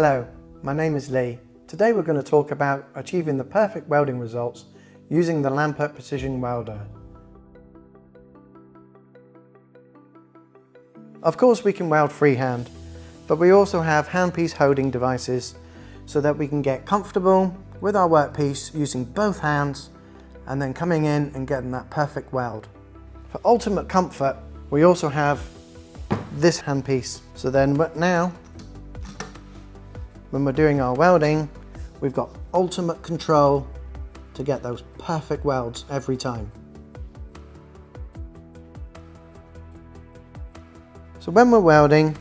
Hello, my name is Lee. Today we're going to talk about achieving the perfect welding results using the Lampert precision welder. Of course we can weld freehand, but we also have handpiece holding devices so that we can get comfortable with our workpiece using both hands and then coming in and getting that perfect weld. For ultimate comfort, we also have this handpiece. So then now, when we're doing our welding, we've got ultimate control to get those perfect welds every time. So when we're welding,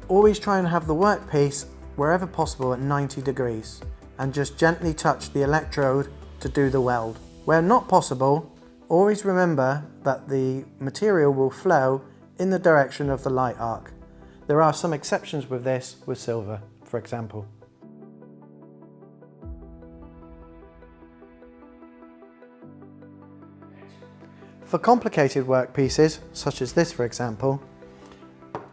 always try and have the workpiece wherever possible at 90 degrees and just gently touch the electrode to do the weld. Where not possible, always remember that the material will flow in the direction of the light arc. There are some exceptions with this, with silver, for example. For complicated workpieces, such as this for example,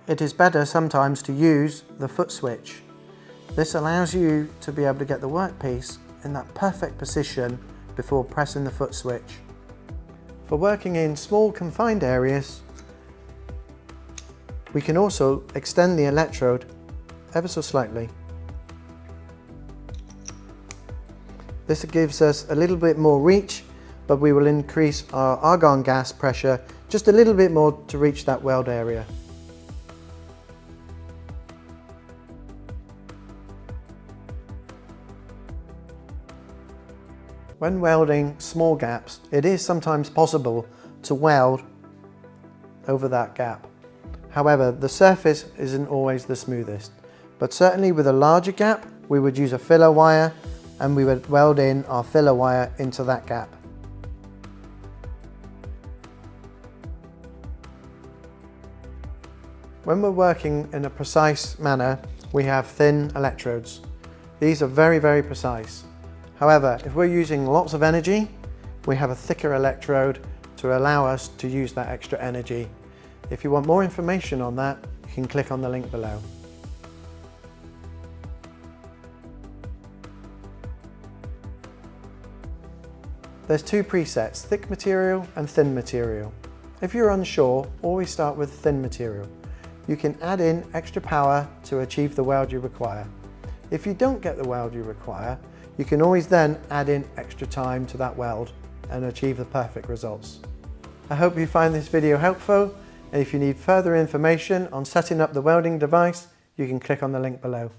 it is better sometimes to use the foot switch. This allows you to be able to get the workpiece in that perfect position before pressing the foot switch. For working in small confined areas, we can also extend the electrode ever so slightly. This gives us a little bit more reach, but we will increase our argon gas pressure just a little bit more to reach that weld area. When welding small gaps, it is sometimes possible to weld over that gap. However, the surface isn't always the smoothest, but certainly with a larger gap, we would use a filler wire and we would weld in our filler wire into that gap. When we're working in a precise manner, we have thin electrodes. These are very, very precise. However, if we're using lots of energy, we have a thicker electrode to allow us to use that extra energy. If you want more information on that, you can click on the link below. There's two presets, thick material and thin material. If you're unsure, always start with thin material. You can add in extra power to achieve the weld you require. If you don't get the weld you require, you can always then add in extra time to that weld and achieve the perfect results. I hope you find this video helpful, and if you need further information on setting up the welding device, you can click on the link below.